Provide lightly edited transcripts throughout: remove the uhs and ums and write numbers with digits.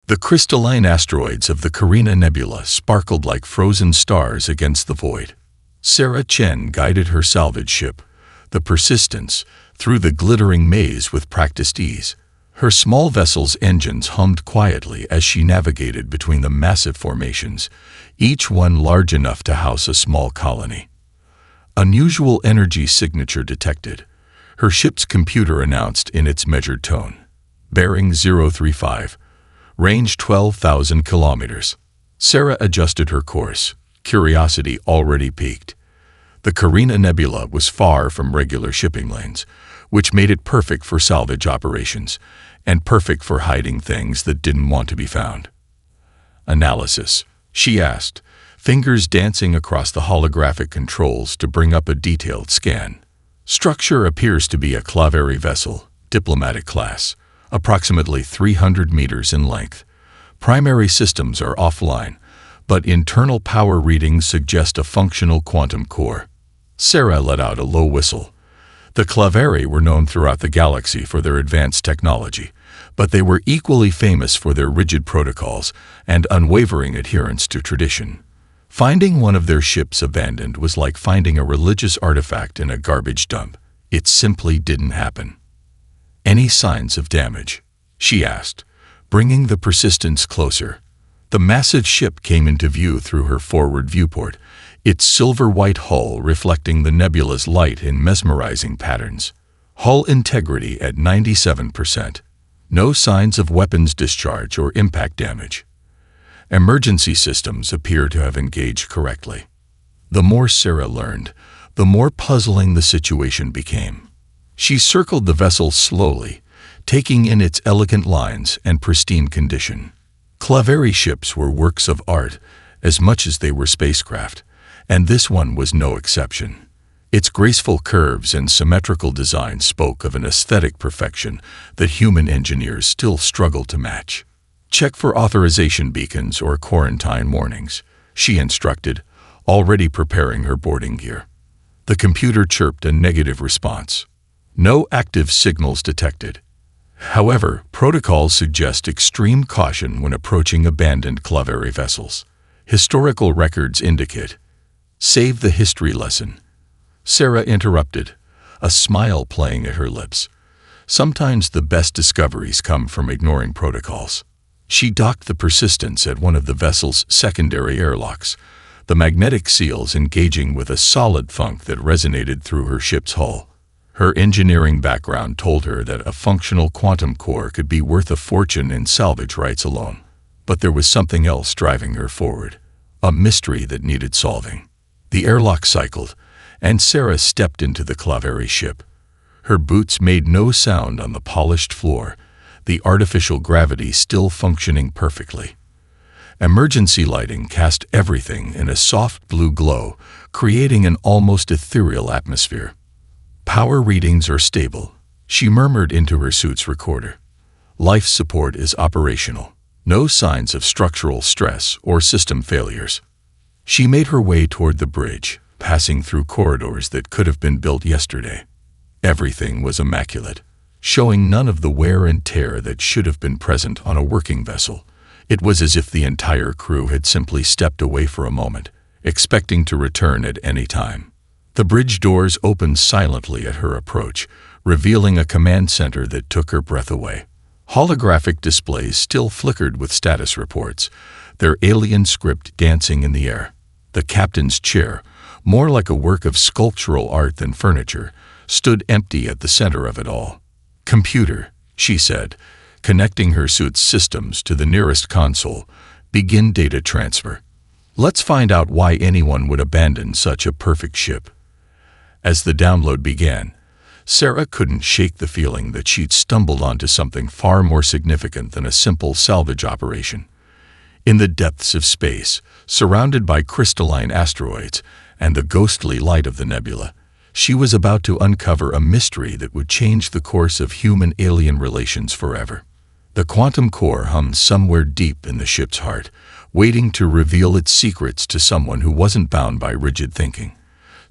The crystalline asteroids of the Carina Nebula sparkled like frozen stars against the void. Sarah Chen guided her salvage ship, the Persistence, through the glittering maze with practiced ease. Her small vessel's engines hummed quietly as she navigated between the massive formations, each one large enough to house a small colony. Unusual energy signature detected, her ship's computer announced in its measured tone. Bearing 035, range 12,000 kilometers. Sarah adjusted her course, curiosity already piqued. The Carina Nebula was far from regular shipping lanes, which made it perfect for salvage operations, and perfect for hiding things that didn't want to be found. Analysis, she asked, fingers dancing across the holographic controls to bring up a detailed scan. Structure appears to be a Claveri vessel, diplomatic class, approximately 300 meters in length. Primary systems are offline, but internal power readings suggest a functional quantum core. Sarah let out a low whistle. The Claveri were known throughout the galaxy for their advanced technology, but they were equally famous for their rigid protocols and unwavering adherence to tradition. Finding one of their ships abandoned was like finding a religious artifact in a garbage dump. It simply didn't happen. Any signs of damage? She asked, bringing the Persistence closer. The massive ship came into view through her forward viewport, its silver-white hull reflecting the nebula's light in mesmerizing patterns. Hull integrity at 97%. No signs of weapons discharge or impact damage. Emergency systems appear to have engaged correctly. The more Sarah learned, the more puzzling the situation became. She circled the vessel slowly, taking in its elegant lines and pristine condition. Claveri ships were works of art as much as they were spacecraft, and this one was no exception. Its graceful curves and symmetrical design spoke of an aesthetic perfection that human engineers still struggle to match. Check for authorization beacons or quarantine warnings, she instructed, already preparing her boarding gear. The computer chirped a negative response. No active signals detected. However, protocols suggest extreme caution when approaching abandoned Claveri vessels. Historical records indicate. Save the history lesson. Sarah interrupted, a smile playing at her lips. Sometimes the best discoveries come from ignoring protocols. She docked the Persistence at one of the vessel's secondary airlocks, the magnetic seals engaging with a solid thunk that resonated through her ship's hull. Her engineering background told her that a functional quantum core could be worth a fortune in salvage rights alone. But there was something else driving her forward, a mystery that needed solving. The airlock cycled, and Sarah stepped into the Claveri ship. Her boots made no sound on the polished floor, the artificial gravity still functioning perfectly. Emergency lighting cast everything in a soft blue glow, creating an almost ethereal atmosphere. Power readings are stable, she murmured into her suit's recorder. Life support is operational. No signs of structural stress or system failures. She made her way toward the bridge, passing through corridors that could have been built yesterday. Everything was immaculate, showing none of the wear and tear that should have been present on a working vessel. It was as if the entire crew had simply stepped away for a moment, expecting to return at any time. The bridge doors opened silently at her approach, revealing a command center that took her breath away. Holographic displays still flickered with status reports, their alien script dancing in the air. The captain's chair, more like a work of sculptural art than furniture, stood empty at the center of it all. "Computer," she said, connecting her suit's systems to the nearest console, "begin data transfer. Let's find out why anyone would abandon such a perfect ship." As the download began, Sarah couldn't shake the feeling that she'd stumbled onto something far more significant than a simple salvage operation. In the depths of space, surrounded by crystalline asteroids and the ghostly light of the nebula, she was about to uncover a mystery that would change the course of human-alien relations forever. The quantum core hummed somewhere deep in the ship's heart, waiting to reveal its secrets to someone who wasn't bound by rigid thinking,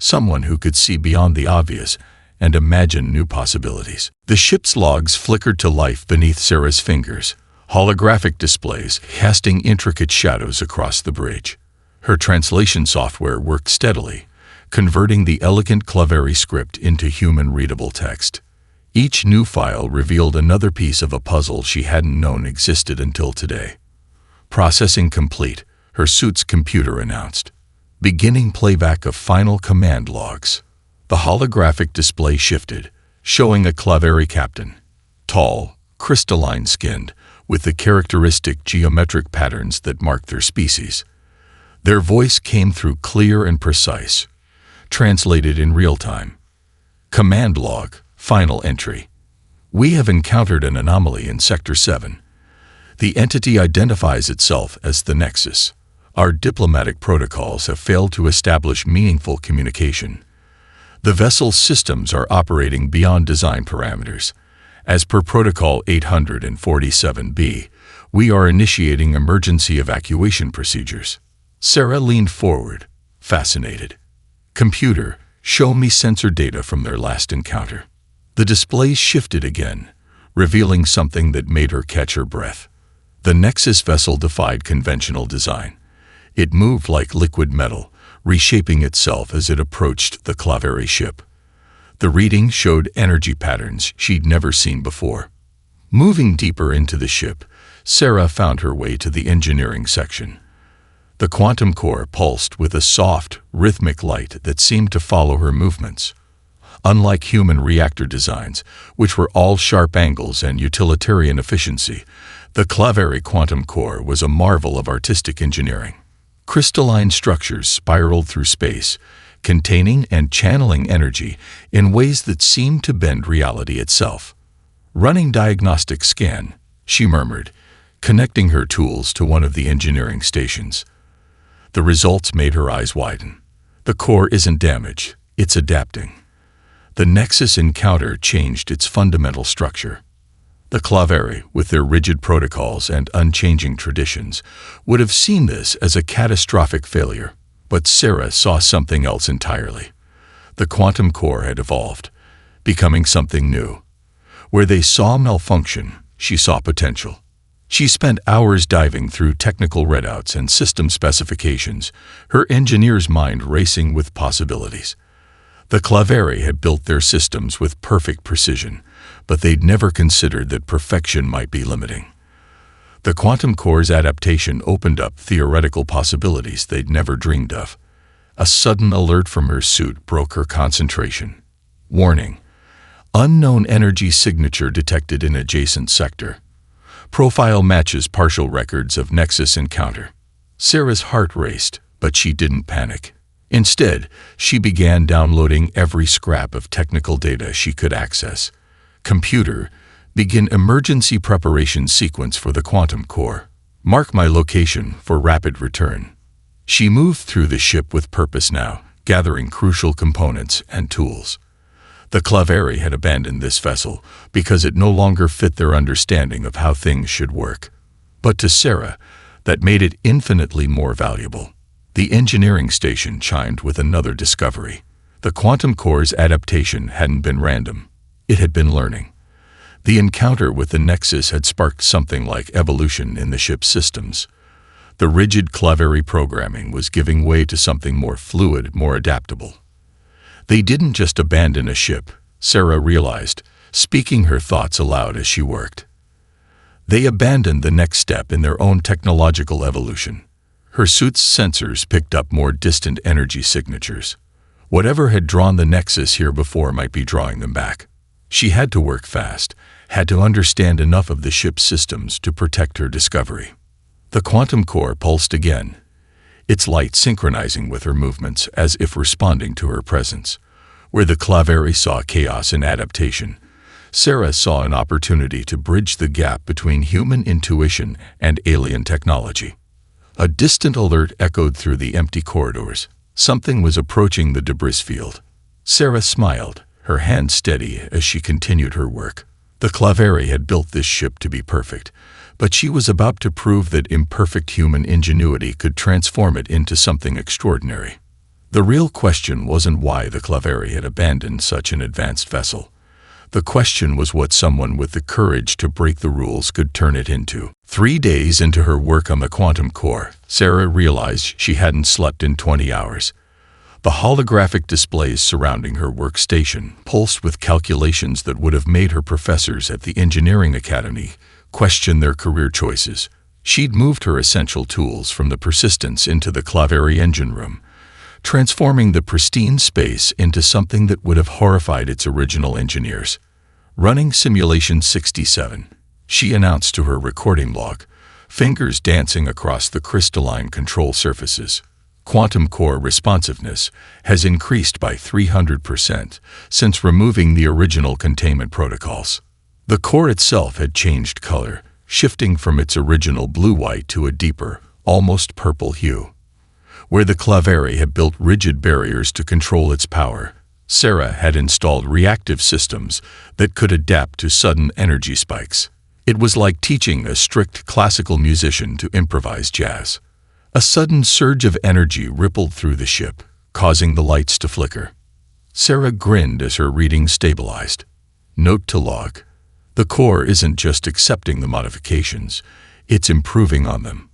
someone who could see beyond the obvious and imagine new possibilities. The ship's logs flickered to life beneath Sarah's fingers, holographic displays casting intricate shadows across the bridge. Her translation software worked steadily, converting the elegant Claveri script into human-readable text. Each new file revealed another piece of a puzzle she hadn't known existed until today. Processing complete, her suit's computer announced. Beginning playback of final command logs. The holographic display shifted, showing a Claveri captain. Tall, crystalline-skinned, with the characteristic geometric patterns that mark their species. Their voice came through clear and precise, translated in real time. Command log, final entry. We have encountered an anomaly in Sector 7. The entity identifies itself as the Nexus. Our diplomatic protocols have failed to establish meaningful communication. The vessel's systems are operating beyond design parameters. As per Protocol 847B, we are initiating emergency evacuation procedures. Sarah leaned forward, fascinated. Computer, show me sensor data from their last encounter. The display shifted again, revealing something that made her catch her breath. The Nexus vessel defied conventional design. It moved like liquid metal, reshaping itself as it approached the Claveri ship. The reading showed energy patterns she'd never seen before. Moving deeper into the ship, Sarah found her way to the engineering section. The quantum core pulsed with a soft, rhythmic light that seemed to follow her movements. Unlike human reactor designs, which were all sharp angles and utilitarian efficiency, the Claveri quantum core was a marvel of artistic engineering. Crystalline structures spiraled through space, containing and channeling energy in ways that seemed to bend reality itself. Running diagnostic scan, she murmured, connecting her tools to one of the engineering stations. The results made her eyes widen. The core isn't damaged, it's adapting. The Nexus encounter changed its fundamental structure. The Claveri, with their rigid protocols and unchanging traditions, would have seen this as a catastrophic failure, but Sarah saw something else entirely. The quantum core had evolved, becoming something new. Where they saw malfunction, she saw potential. She spent hours diving through technical readouts and system specifications, her engineer's mind racing with possibilities. The Claveri had built their systems with perfect precision, but they'd never considered that perfection might be limiting. The quantum core's adaptation opened up theoretical possibilities they'd never dreamed of. A sudden alert from her suit broke her concentration. Warning: unknown energy signature detected in adjacent sector. Profile matches partial records of Nexus encounter. Sarah's heart raced, but she didn't panic. Instead, she began downloading every scrap of technical data she could access. Computer, begin emergency preparation sequence for the quantum core. Mark my location for rapid return. She moved through the ship with purpose now, gathering crucial components and tools. The Claveri had abandoned this vessel because it no longer fit their understanding of how things should work. But to Sarah, that made it infinitely more valuable. The engineering station chimed with another discovery. The quantum core's adaptation hadn't been random. It had been learning. The encounter with the Nexus had sparked something like evolution in the ship's systems. The rigid Claveri programming was giving way to something more fluid, more adaptable. They didn't just abandon a ship, Sarah realized, speaking her thoughts aloud as she worked. They abandoned the next step in their own technological evolution. Her suit's sensors picked up more distant energy signatures. Whatever had drawn the Nexus here before might be drawing them back. She had to work fast, had to understand enough of the ship's systems to protect her discovery. The quantum core pulsed again, its light synchronizing with her movements as if responding to her presence. Where the Claveri saw chaos and adaptation, Sarah saw an opportunity to bridge the gap between human intuition and alien technology. A distant alert echoed through the empty corridors. Something was approaching the debris field. Sarah smiled, her hand steady as she continued her work. The Claveri had built this ship to be perfect, but she was about to prove that imperfect human ingenuity could transform it into something extraordinary. The real question wasn't why the Claveri had abandoned such an advanced vessel. The question was what someone with the courage to break the rules could turn it into. 3 days into her work on the quantum core, Sarah realized she hadn't slept in 20 hours. The holographic displays surrounding her workstation pulsed with calculations that would have made her professors at the Engineering Academy question their career choices. She'd moved her essential tools from the Persistence into the Claveri engine room, transforming the pristine space into something that would have horrified its original engineers. Running Simulation 67, she announced to her recording log, fingers dancing across the crystalline control surfaces. Quantum core responsiveness has increased by 300% since removing the original containment protocols. The core itself had changed color, shifting from its original blue-white to a deeper, almost purple hue. Where the Claveri had built rigid barriers to control its power, Sarah had installed reactive systems that could adapt to sudden energy spikes. It was like teaching a strict classical musician to improvise jazz. A sudden surge of energy rippled through the ship, causing the lights to flicker. Sarah grinned as her reading stabilized. Note to log: the core isn't just accepting the modifications, it's improving on them.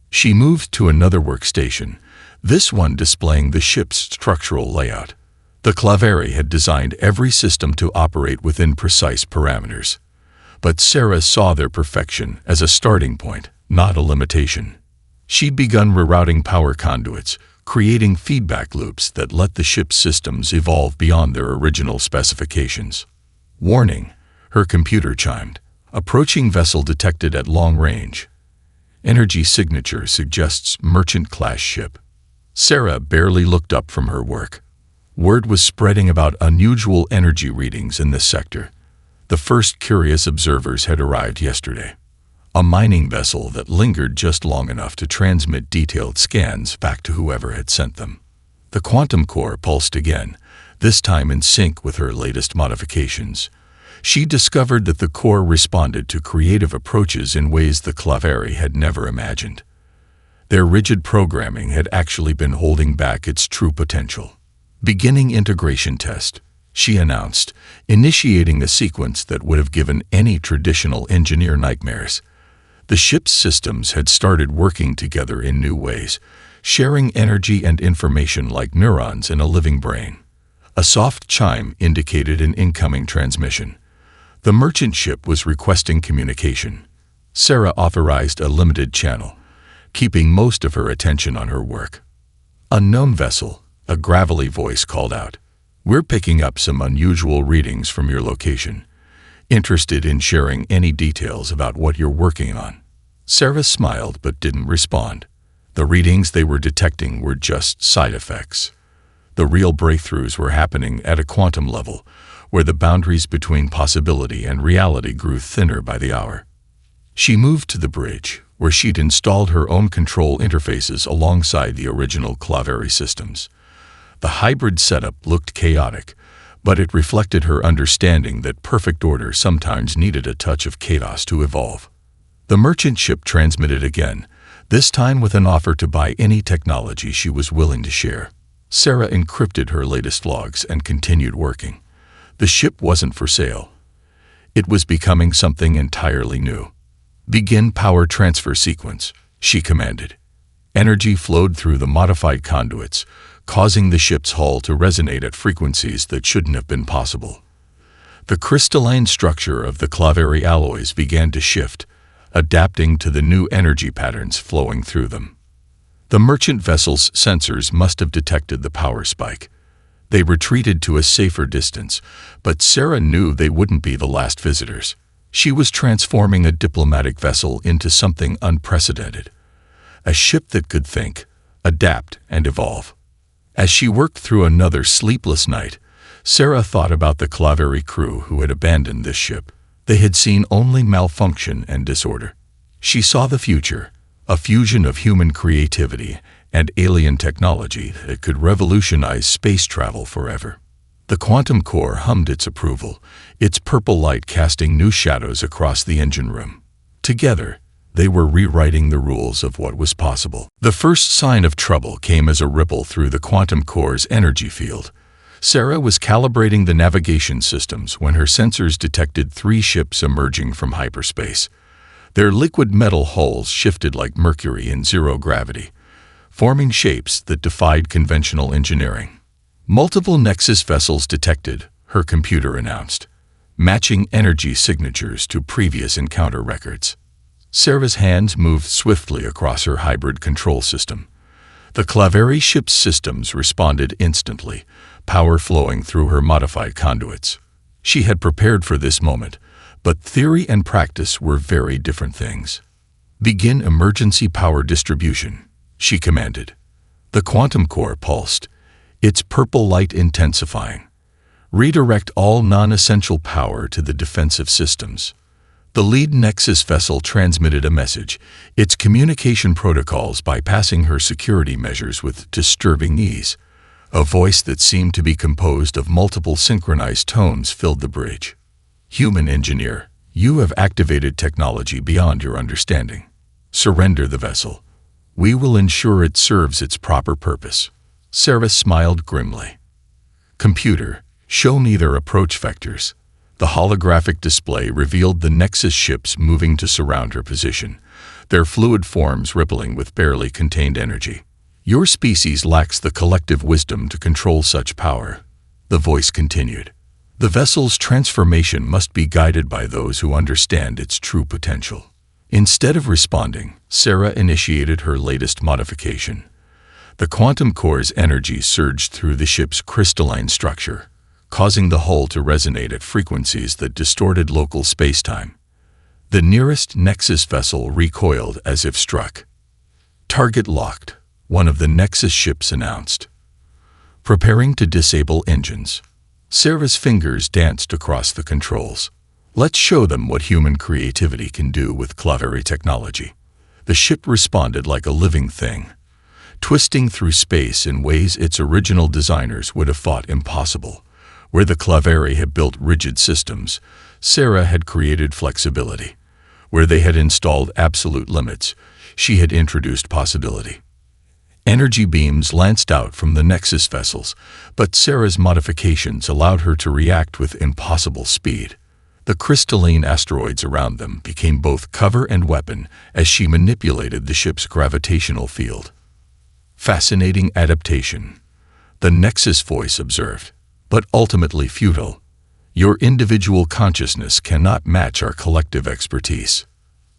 She moved to another workstation, this one displaying the ship's structural layout. The Claveri had designed every system to operate within precise parameters. But Sarah saw their perfection as a starting point, not a limitation. She'd begun rerouting power conduits, creating feedback loops that let the ship's systems evolve beyond their original specifications. Warning, her computer chimed. Approaching vessel detected at long range. Energy signature suggests merchant-class ship. Sarah barely looked up from her work. Word was spreading about unusual energy readings in this sector. The first curious observers had arrived yesterday. A mining vessel that lingered just long enough to transmit detailed scans back to whoever had sent them. The quantum core pulsed again, this time in sync with her latest modifications. She discovered that the core responded to creative approaches in ways the Claveri had never imagined. Their rigid programming had actually been holding back its true potential. Beginning integration test, she announced, initiating a sequence that would have given any traditional engineer nightmares. The ship's systems had started working together in new ways, sharing energy and information like neurons in a living brain. A soft chime indicated an incoming transmission. The merchant ship was requesting communication. Sarah authorized a limited channel, keeping most of her attention on her work. Unknown vessel, a gravelly voice called out. We're picking up some unusual readings from your location. Interested in sharing any details about what you're working on? Sarah smiled but didn't respond. The readings they were detecting were just side effects. The real breakthroughs were happening at a quantum level, where the boundaries between possibility and reality grew thinner by the hour. She moved to the bridge, where she'd installed her own control interfaces alongside the original Claveri systems. The hybrid setup looked chaotic, but it reflected her understanding that perfect order sometimes needed a touch of chaos to evolve. The merchant ship transmitted again, this time with an offer to buy any technology she was willing to share. Sarah encrypted her latest logs and continued working. The ship wasn't for sale. It was becoming something entirely new. Begin power transfer sequence, she commanded. Energy flowed through the modified conduits, causing the ship's hull to resonate at frequencies that shouldn't have been possible. The crystalline structure of the Claveri alloys began to shift, adapting to the new energy patterns flowing through them. The merchant vessel's sensors must have detected the power spike. They retreated to a safer distance, but Sarah knew they wouldn't be the last visitors. She was transforming a diplomatic vessel into something unprecedented. A ship that could think, adapt, and evolve. As she worked through another sleepless night, Sarah thought about the Claveri crew who had abandoned this ship. They had seen only malfunction and disorder. She saw the future, a fusion of human creativity and alien technology that could revolutionize space travel forever. The quantum core hummed its approval, its purple light casting new shadows across the engine room. Together, they were rewriting the rules of what was possible. The first sign of trouble came as a ripple through the quantum core's energy field. Sarah was calibrating the navigation systems when her sensors detected 3 ships emerging from hyperspace. Their liquid metal hulls shifted like mercury in zero gravity, forming shapes that defied conventional engineering. Multiple Nexus vessels detected, her computer announced, matching energy signatures to previous encounter records. Sarah's hands moved swiftly across her hybrid control system. The Claveri ship's systems responded instantly, power flowing through her modified conduits. She had prepared for this moment, but theory and practice were very different things. "Begin emergency power distribution," she commanded. The quantum core pulsed, its purple light intensifying. "Redirect all non-essential power to the defensive systems." The lead Nexus vessel transmitted a message, its communication protocols bypassing her security measures with disturbing ease. A voice that seemed to be composed of multiple synchronized tones filled the bridge. "Human engineer, you have activated technology beyond your understanding. Surrender the vessel. We will ensure it serves its proper purpose." Sarah smiled grimly. "Computer, show me their approach vectors." The holographic display revealed the Nexus ships moving to surround her position, their fluid forms rippling with barely contained energy. "Your species lacks the collective wisdom to control such power," the voice continued. "The vessel's transformation must be guided by those who understand its true potential." Instead of responding, Sarah initiated her latest modification. The quantum core's energy surged through the ship's crystalline structure, causing the hull to resonate at frequencies that distorted local spacetime. The nearest Nexus vessel recoiled as if struck. "Target locked," one of the Nexus ships announced. "Preparing to disable engines." Sarah's fingers danced across the controls. "Let's show them what human creativity can do with Claveri technology." The ship responded like a living thing, twisting through space in ways its original designers would have thought impossible. Where the Claveri had built rigid systems, Sarah had created flexibility. Where they had installed absolute limits, she had introduced possibility. Energy beams lanced out from the Nexus vessels, but Sarah's modifications allowed her to react with impossible speed. The crystalline asteroids around them became both cover and weapon as she manipulated the ship's gravitational field. "Fascinating adaptation," the Nexus voice observed, "but ultimately futile. Your individual consciousness cannot match our collective expertise."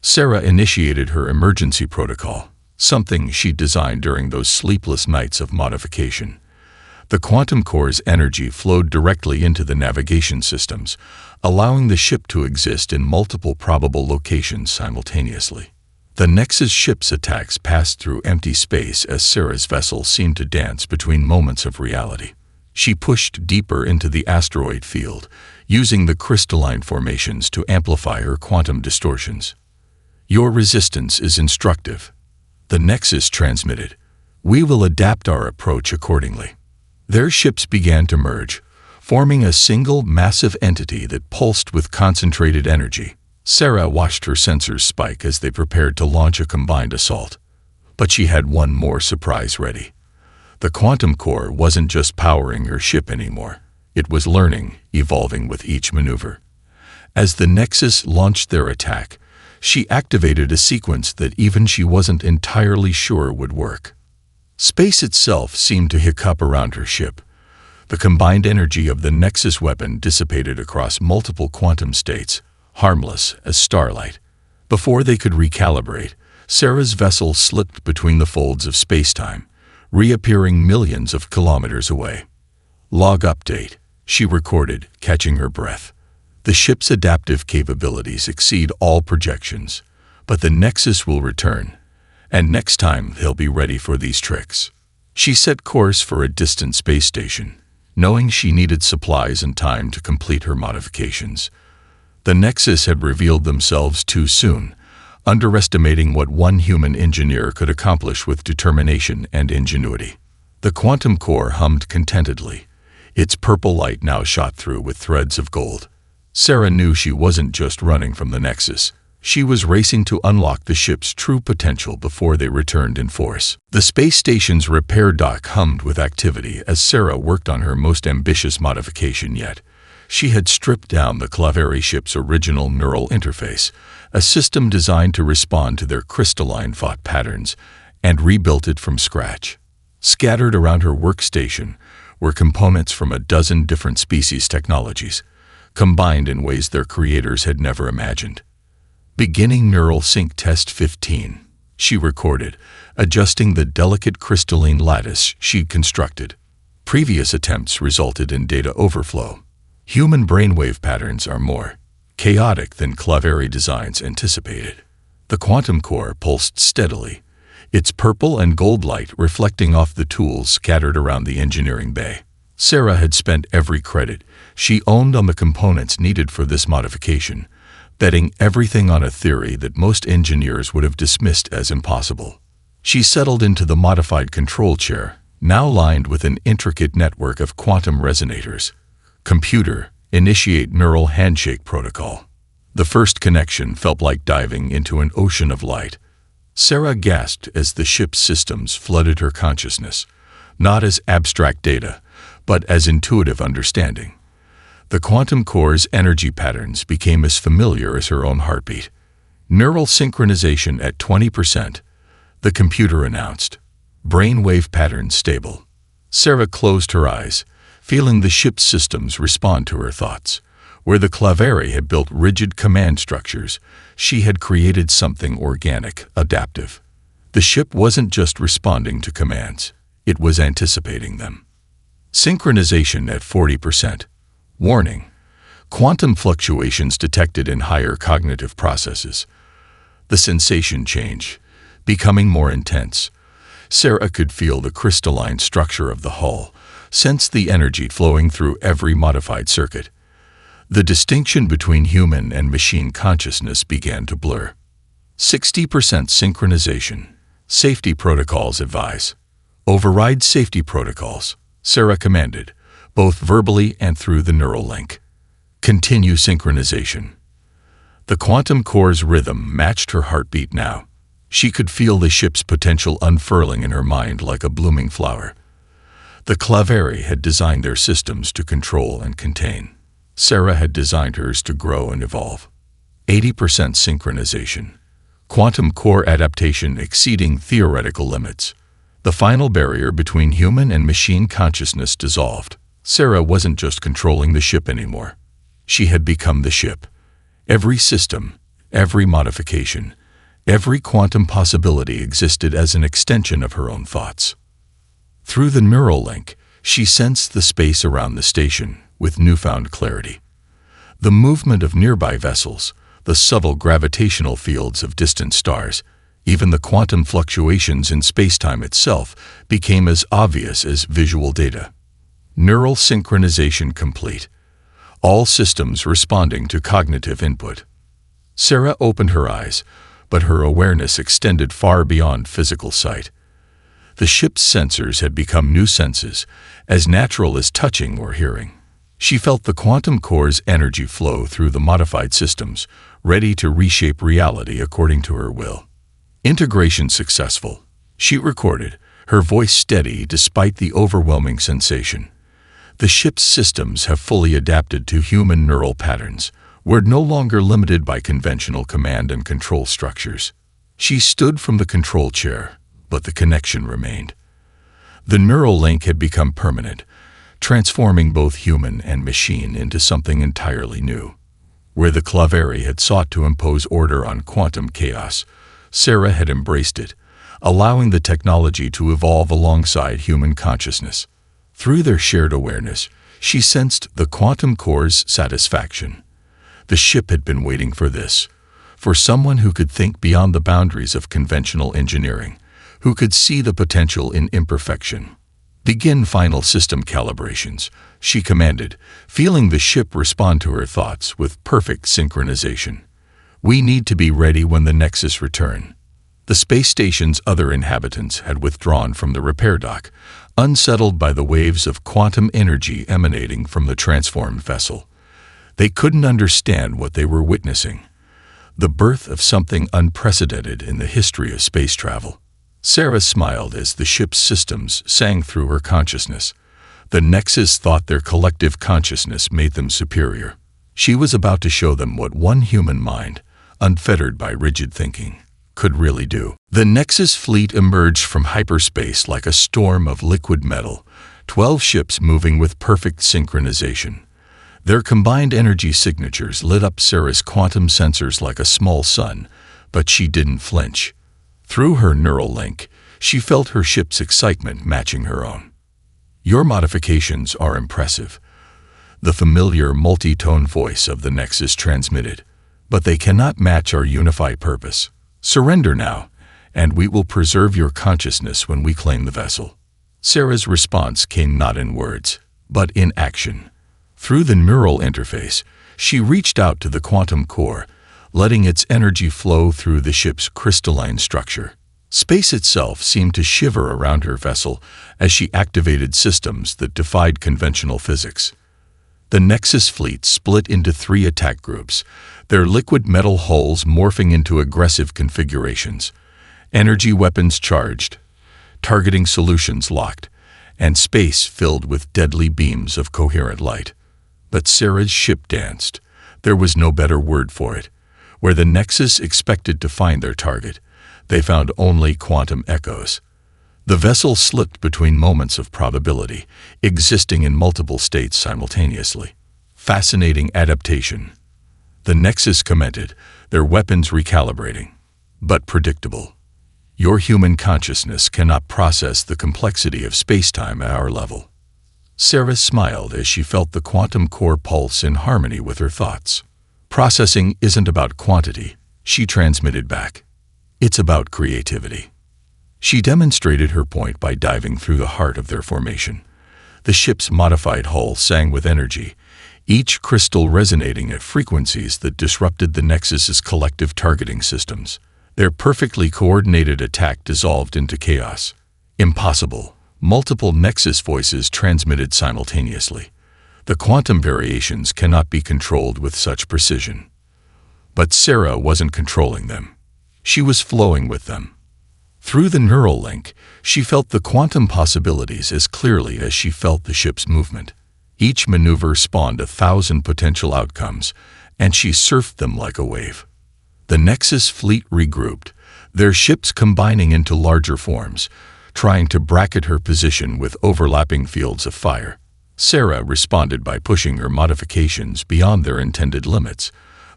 Sarah initiated her emergency protocol, something she designed during those sleepless nights of modification. The quantum core's energy flowed directly into the navigation systems, allowing the ship to exist in multiple probable locations simultaneously. The Nexus ship's attacks passed through empty space as Sarah's vessel seemed to dance between moments of reality. She pushed deeper into the asteroid field, using the crystalline formations to amplify her quantum distortions. "Your resistance is instructive," the Nexus transmitted. "We will adapt our approach accordingly." Their ships began to merge, forming a single massive entity that pulsed with concentrated energy. Sarah watched her sensors spike as they prepared to launch a combined assault. But she had one more surprise ready. The quantum core wasn't just powering her ship anymore. It was learning, evolving with each maneuver. As the Nexus launched their attack, she activated a sequence that even she wasn't entirely sure would work. Space itself seemed to hiccup around her ship. The combined energy of the Nexus weapon dissipated across multiple quantum states, harmless as starlight. Before they could recalibrate, Sarah's vessel slipped between the folds of spacetime, reappearing millions of kilometers away. "Log update," she recorded, catching her breath. "The ship's adaptive capabilities exceed all projections, but the Nexus will return, and next time they'll be ready for these tricks." She set course for a distant space station, knowing she needed supplies and time to complete her modifications. The Nexus had revealed themselves too soon, underestimating what one human engineer could accomplish with determination and ingenuity. The quantum core hummed contentedly, its purple light now shot through with threads of gold. Sarah knew she wasn't just running from the Nexus. She was racing to unlock the ship's true potential before they returned in force. The space station's repair dock hummed with activity as Sarah worked on her most ambitious modification yet. She had stripped down the Claveri ship's original neural interface, a system designed to respond to their crystalline thought patterns, and rebuilt it from scratch. Scattered around her workstation were components from a dozen different species technologies, combined in ways their creators had never imagined. Beginning Neural Sync Test 15, she recorded, adjusting the delicate crystalline lattice she'd constructed. Previous attempts resulted in data overflow. Human brainwave patterns are more chaotic than Claveri designs anticipated. The quantum core pulsed steadily, its purple and gold light reflecting off the tools scattered around the engineering bay. Sarah had spent every credit she owned on the components needed for this modification, betting everything on a theory that most engineers would have dismissed as impossible. She settled into the modified control chair, now lined with an intricate network of quantum resonators. Computer, initiate neural handshake protocol. The first connection felt like diving into an ocean of light. Sarah gasped as the ship's systems flooded her consciousness, not as abstract data, but as intuitive understanding. The quantum core's energy patterns became as familiar as her own heartbeat. Neural synchronization at 20%, the computer announced. Brainwave patterns stable. Sarah closed her eyes, feeling the ship's systems respond to her thoughts. Where the Claveri had built rigid command structures, she had created something organic, adaptive. The ship wasn't just responding to commands, it was anticipating them. Synchronization at 40%. Warning: quantum fluctuations detected in higher cognitive processes. The sensation change, becoming more intense. Sarah could feel the crystalline structure of the hull, sense the energy flowing through every modified circuit. The distinction between human and machine consciousness began to blur. 60% synchronization. Safety protocols advise. Override safety protocols, Sarah commanded, both verbally and through the neural link. Continue synchronization. The quantum core's rhythm matched her heartbeat now. She could feel the ship's potential unfurling in her mind like a blooming flower. The Claveri had designed their systems to control and contain. Sarah had designed hers to grow and evolve. 80% synchronization. Quantum core adaptation exceeding theoretical limits. The final barrier between human and machine consciousness dissolved. Sarah wasn't just controlling the ship anymore. She had become the ship. Every system, every modification, every quantum possibility existed as an extension of her own thoughts. Through the neural link, she sensed the space around the station with newfound clarity. The movement of nearby vessels, the subtle gravitational fields of distant stars, even the quantum fluctuations in spacetime itself became as obvious as visual data. Neural synchronization complete. All systems responding to cognitive input. Sarah opened her eyes, but her awareness extended far beyond physical sight. The ship's sensors had become new senses, as natural as touching or hearing. She felt the quantum core's energy flow through the modified systems, ready to reshape reality according to her will. Integration successful, she recorded, her voice steady despite the overwhelming sensation. The ship's systems have fully adapted to human neural patterns. We're no longer limited by conventional command and control structures. She stood from the control chair, but the connection remained. The neural link had become permanent, transforming both human and machine into something entirely new. Where the Claveri had sought to impose order on quantum chaos, Sarah had embraced it, allowing the technology to evolve alongside human consciousness. Through their shared awareness, she sensed the quantum core's satisfaction. The ship had been waiting for this, for someone who could think beyond the boundaries of conventional engineering, who could see the potential in imperfection. Begin final system calibrations, she commanded, feeling the ship respond to her thoughts with perfect synchronization. We need to be ready when the Nexus return. The space station's other inhabitants had withdrawn from the repair dock, unsettled by the waves of quantum energy emanating from the transformed vessel. They couldn't understand what they were witnessing. the birth of something unprecedented in the history of space travel. Sarah smiled as the ship's systems sang through her consciousness. The Nexus thought their collective consciousness made them superior. She was about to show them what one human mind, unfettered by rigid thinking, could really do. The Nexus fleet emerged from hyperspace like a storm of liquid metal, 12 ships moving with perfect synchronization. Their combined energy signatures lit up Sarah's quantum sensors like a small sun, but she didn't flinch. Through her neural link, she felt her ship's excitement matching her own. "Your modifications are impressive," the familiar multi-tone voice of the Nexus transmitted, "but they cannot match our unified purpose. Surrender now, and we will preserve your consciousness when we claim the vessel." Sarah's response came not in words, but in action. Through the neural interface, she reached out to the quantum core, letting its energy flow through the ship's crystalline structure. Space itself seemed to shiver around her vessel as she activated systems that defied conventional physics. The Nexus fleet split into 3 attack groups, their liquid metal hulls morphing into aggressive configurations, energy weapons charged, targeting solutions locked, and space filled with deadly beams of coherent light. But Sarah's ship danced. There was no better word for it. Where the Nexus expected to find their target, they found only quantum echoes. The vessel slipped between moments of probability, existing in multiple states simultaneously. "Fascinating adaptation," the Nexus commented, their weapons recalibrating. "But predictable. Your human consciousness cannot process the complexity of spacetime at our level." Sarah smiled as she felt the quantum core pulse in harmony with her thoughts. "Processing isn't about quantity," she transmitted back. "It's about creativity." She demonstrated her point by diving through the heart of their formation. The ship's modified hull sang with energy, each crystal resonating at frequencies that disrupted the Nexus's collective targeting systems. Their perfectly coordinated attack dissolved into chaos. "Impossible," multiple Nexus voices transmitted simultaneously. "The quantum variations cannot be controlled with such precision." But Sarah wasn't controlling them. She was flowing with them. Through the neural link, she felt the quantum possibilities as clearly as she felt the ship's movement. Each maneuver spawned 1,000 potential outcomes, and she surfed them like a wave. The Nexus fleet regrouped, their ships combining into larger forms, trying to bracket her position with overlapping fields of fire. Sarah responded by pushing her modifications beyond their intended limits.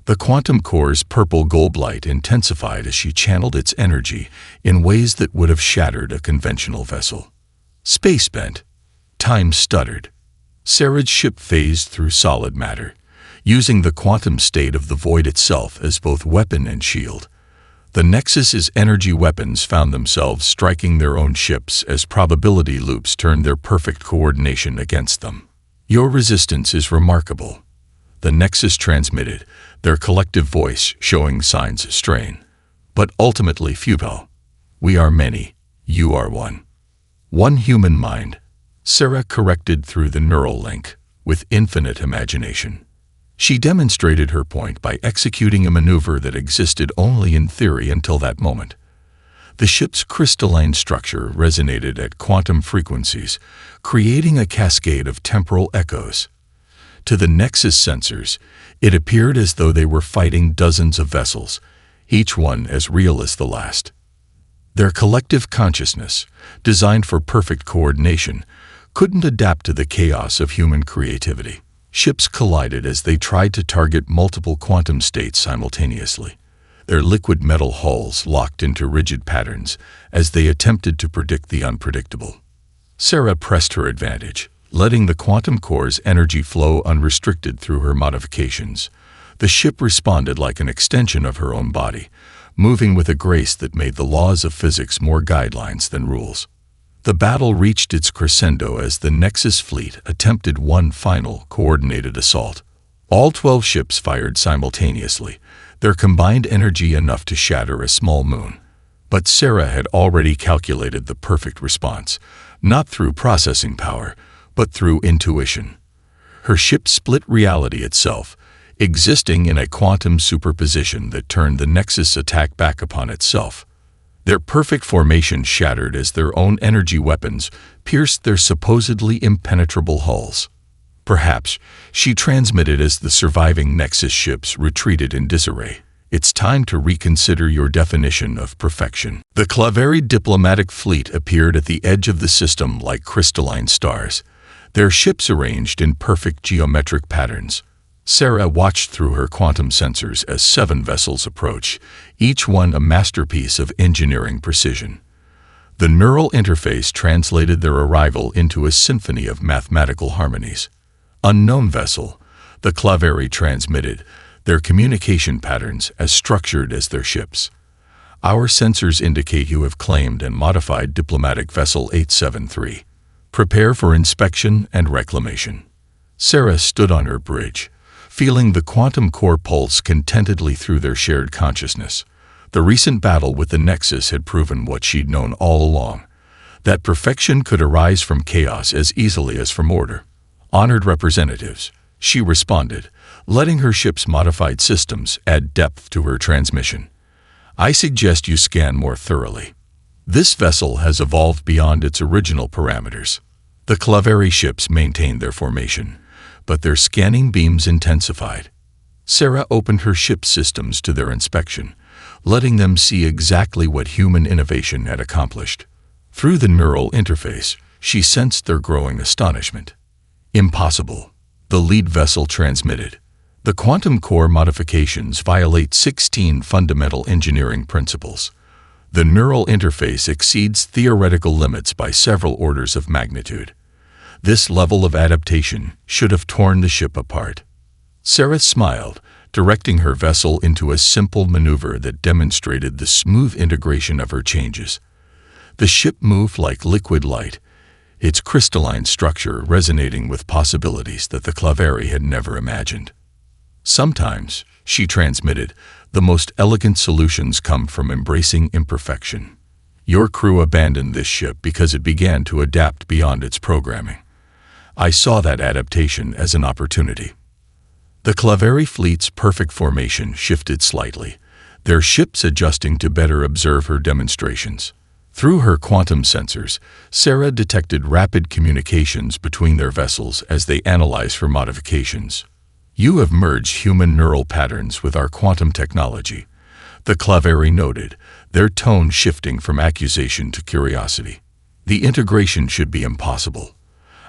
The quantum core's purple-gold light intensified as she channeled its energy in ways that would have shattered a conventional vessel. Space bent. Time stuttered. Sarah's ship phased through solid matter, using the quantum state of the void itself as both weapon and shield. The Nexus's energy weapons found themselves striking their own ships as probability loops turned their perfect coordination against them. "Your resistance is remarkable," the Nexus transmitted, their collective voice showing signs of strain. "But ultimately futile. We are many, you are one." "One human mind," Sarah corrected through the neural link, with infinite imagination. She demonstrated her point by executing a maneuver that existed only in theory until that moment. The ship's crystalline structure resonated at quantum frequencies, creating a cascade of temporal echoes. To the Nexus sensors, it appeared as though they were fighting dozens of vessels, each one as real as the last. Their collective consciousness, designed for perfect coordination, couldn't adapt to the chaos of human creativity. Ships collided as they tried to target multiple quantum states simultaneously. Their liquid metal hulls locked into rigid patterns as they attempted to predict the unpredictable. Sarah pressed her advantage, letting the quantum core's energy flow unrestricted through her modifications. The ship responded like an extension of her own body, moving with a grace that made the laws of physics more guidelines than rules. The battle reached its crescendo as the Nexus fleet attempted one final, coordinated assault. All 12 ships fired simultaneously, their combined energy enough to shatter a small moon. But Sarah had already calculated the perfect response, not through processing power, but through intuition. Her ship split reality itself, existing in a quantum superposition that turned the Nexus attack back upon itself. Their perfect formation shattered as their own energy weapons pierced their supposedly impenetrable hulls. Perhaps, she transmitted as the surviving Nexus ships retreated in disarray. It's time to reconsider your definition of perfection. The Claveri diplomatic fleet appeared at the edge of the system like crystalline stars, their ships arranged in perfect geometric patterns. Sarah watched through her quantum sensors as 7 vessels approached, each one a masterpiece of engineering precision. The neural interface translated their arrival into a symphony of mathematical harmonies. Unknown vessel, the Claveri transmitted, their communication patterns as structured as their ships. Our sensors indicate you have claimed and modified diplomatic vessel 873. Prepare for inspection and reclamation. Sarah stood on her bridge, feeling the quantum core pulse contentedly through their shared consciousness. The recent battle with the Nexus had proven what she'd known all along, that perfection could arise from chaos as easily as from order. Honored representatives, she responded, letting her ship's modified systems add depth to her transmission. I suggest you scan more thoroughly. This vessel has evolved beyond its original parameters. The Claveri ships maintained their formation, but their scanning beams intensified. Sarah opened her ship's systems to their inspection, letting them see exactly what human innovation had accomplished. Through the neural interface, she sensed their growing astonishment. Impossible, the lead vessel transmitted. The quantum core modifications violate 16 fundamental engineering principles. The neural interface exceeds theoretical limits by several orders of magnitude. This level of adaptation should have torn the ship apart. Sarah smiled, directing her vessel into a simple maneuver that demonstrated the smooth integration of her changes. The ship moved like liquid light, its crystalline structure resonating with possibilities that the Claveri had never imagined. Sometimes, she transmitted, the most elegant solutions come from embracing imperfection. Your crew abandoned this ship because it began to adapt beyond its programming. I saw that adaptation as an opportunity. The Claveri fleet's perfect formation shifted slightly, their ships adjusting to better observe her demonstrations. Through her quantum sensors, Sarah detected rapid communications between their vessels as they analyzed for modifications. You have merged human neural patterns with our quantum technology, the Claveri noted, their tone shifting from accusation to curiosity. The integration should be impossible.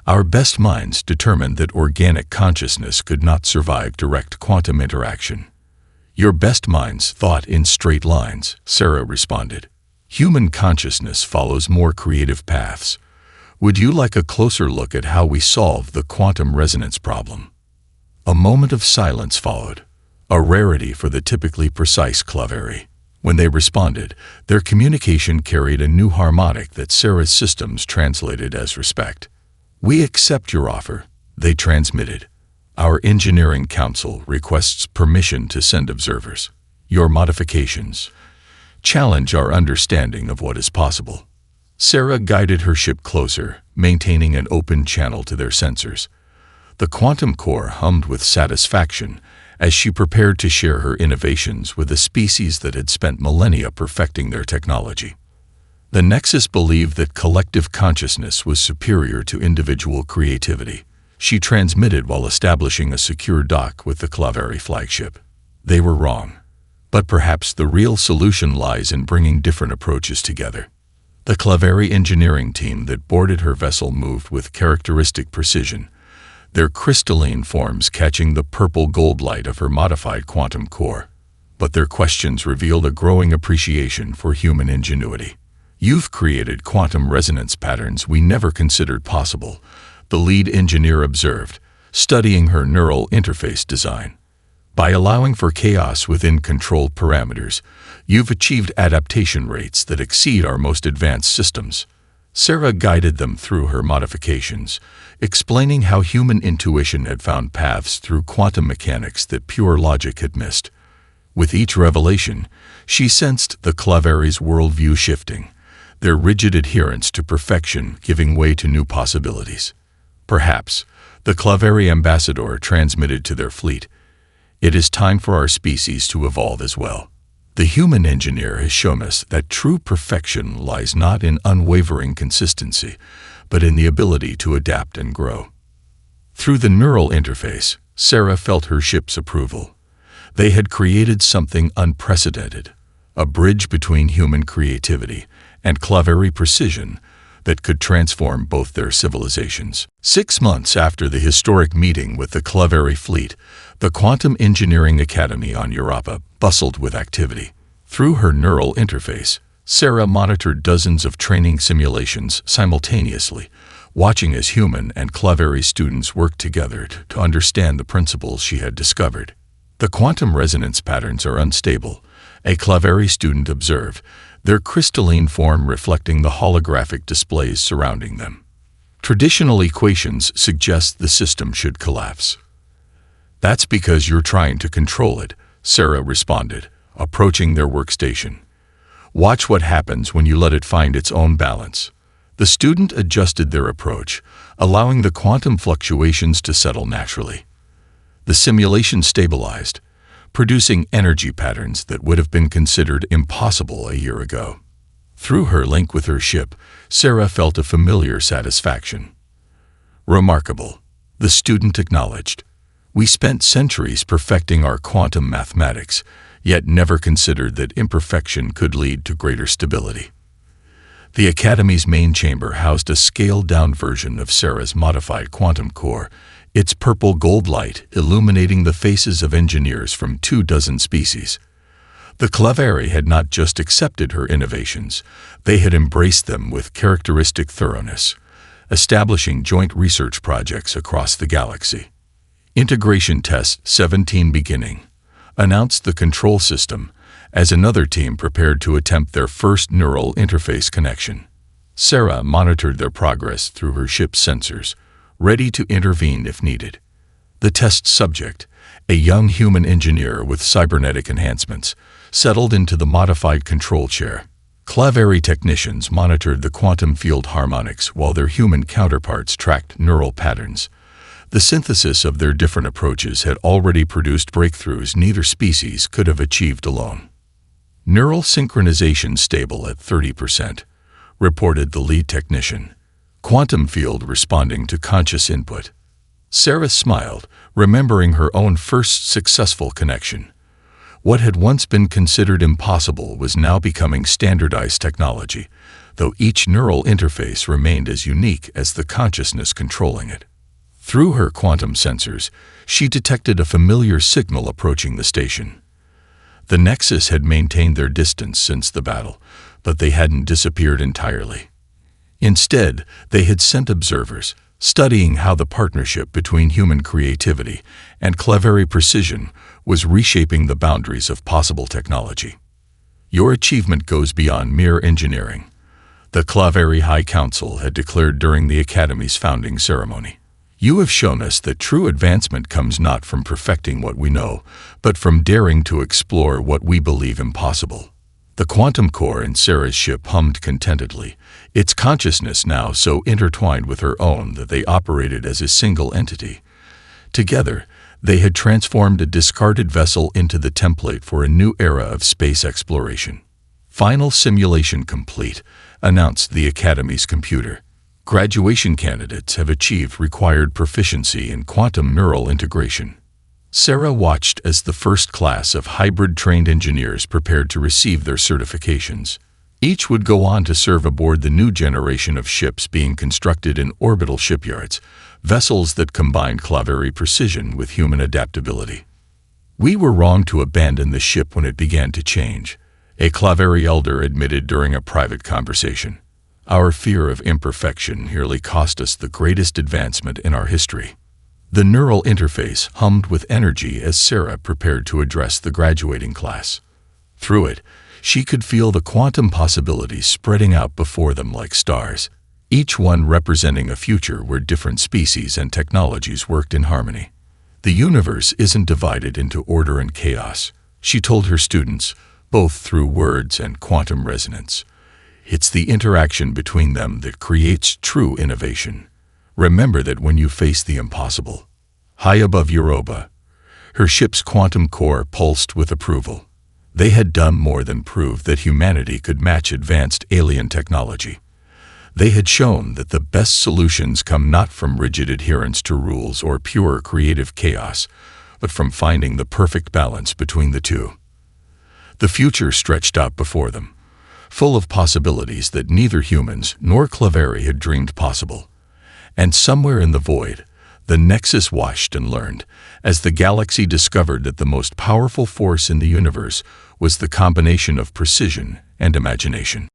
Our best minds determined that organic consciousness could not survive direct quantum interaction. Your best minds thought in straight lines, Sarah responded. Human consciousness follows more creative paths. Would you like a closer look at how we solve the quantum resonance problem? A moment of silence followed, a rarity for the typically precise Claveri. When they responded, their communication carried a new harmonic that Sarah's systems translated as respect. We accept your offer, they transmitted. Our engineering council requests permission to send observers. Your modifications challenge our understanding of what is possible. Sarah guided her ship closer, maintaining an open channel to their sensors. The quantum core hummed with satisfaction as she prepared to share her innovations with a species that had spent millennia perfecting their technology. The Nexus believed that collective consciousness was superior to individual creativity. She transmitted while establishing a secure dock with the Claveri flagship. They were wrong. But perhaps the real solution lies in bringing different approaches together. The Claveri engineering team that boarded her vessel moved with characteristic precision, their crystalline forms catching the purple-gold light of her modified quantum core. But their questions revealed a growing appreciation for human ingenuity. You've created quantum resonance patterns we never considered possible, the lead engineer observed, studying her neural interface design. By allowing for chaos within controlled parameters, you've achieved adaptation rates that exceed our most advanced systems. Sarah guided them through her modifications, explaining how human intuition had found paths through quantum mechanics that pure logic had missed. With each revelation, she sensed the Claveri's worldview shifting, their rigid adherence to perfection giving way to new possibilities. Perhaps, the Claveri ambassador transmitted to their fleet, It is time for our species to evolve as well. The human engineer has shown us that true perfection lies not in unwavering consistency, but in the ability to adapt and grow. Through the neural interface, Sarah felt her ship's approval. They had created something unprecedented, a bridge between human creativity and Claveri precision that could transform both their civilizations. 6 months after the historic meeting with the Claveri fleet, the Quantum Engineering Academy on Europa bustled with activity. Through her neural interface, Sarah monitored dozens of training simulations simultaneously, watching as human and Claveri students worked together to understand the principles she had discovered. The quantum resonance patterns are unstable, a Claveri student observed, their crystalline form reflecting the holographic displays surrounding them. Traditional equations suggest the system should collapse. That's because you're trying to control it, Sarah responded, approaching their workstation. Watch what happens when you let it find its own balance. The student adjusted their approach, allowing the quantum fluctuations to settle naturally. The simulation stabilized, producing energy patterns that would have been considered impossible a year ago. Through her link with her ship, Sarah felt a familiar satisfaction. Remarkable, the student acknowledged. We spent centuries perfecting our quantum mathematics, yet never considered that imperfection could lead to greater stability. The Academy's main chamber housed a scaled-down version of Sarah's modified quantum core, its purple gold light illuminating the faces of engineers from 24 species. The Claveri had not just accepted her innovations, they had embraced them with characteristic thoroughness, establishing joint research projects across the galaxy. Integration Test 17 beginning, announced the control system, as another team prepared to attempt their first neural interface connection. Sarah monitored their progress through her ship's sensors, ready to intervene if needed. The test subject, a young human engineer with cybernetic enhancements, settled into the modified control chair. Claveri technicians monitored the quantum field harmonics while their human counterparts tracked neural patterns. The synthesis of their different approaches had already produced breakthroughs neither species could have achieved alone. Neural synchronization stable at 30%, reported the lead technician. Quantum field responding to conscious input. Sarah smiled, remembering her own first successful connection. What had once been considered impossible was now becoming standardized technology, though each neural interface remained as unique as the consciousness controlling it. Through her quantum sensors, she detected a familiar signal approaching the station. The Nexus had maintained their distance since the battle, but they hadn't disappeared entirely. Instead, they had sent observers, studying how the partnership between human creativity and Claveri precision was reshaping the boundaries of possible technology. Your achievement goes beyond mere engineering, the Claveri High Council had declared during the Academy's founding ceremony. You have shown us that true advancement comes not from perfecting what we know, but from daring to explore what we believe impossible. The quantum core in Sarah's ship hummed contentedly, its consciousness now so intertwined with her own that they operated as a single entity. Together, they had transformed a discarded vessel into the template for a new era of space exploration. Final simulation complete, announced the Academy's computer. Graduation candidates have achieved required proficiency in quantum neural integration. Sarah watched as the first class of hybrid-trained engineers prepared to receive their certifications. Each would go on to serve aboard the new generation of ships being constructed in orbital shipyards, vessels that combined Claveri precision with human adaptability. We were wrong to abandon the ship when it began to change, a Claveri elder admitted during a private conversation. Our fear of imperfection nearly cost us the greatest advancement in our history. The neural interface hummed with energy as Sarah prepared to address the graduating class. Through it, she could feel the quantum possibilities spreading out before them like stars, each one representing a future where different species and technologies worked in harmony. The universe isn't divided into order and chaos, she told her students, both through words and quantum resonance. It's the interaction between them that creates true innovation. Remember that when you face the impossible. High above Europa, Her ship's quantum core pulsed with approval. They had done more than prove that humanity could match advanced alien technology. They had shown that the best solutions come not from rigid adherence to rules or pure creative chaos, but from finding the perfect balance between the two. The future stretched out before them, full of possibilities that neither humans nor Claveri had dreamed possible. And somewhere in the void, the Nexus watched and learned, as the galaxy discovered that the most powerful force in the universe was the combination of precision and imagination.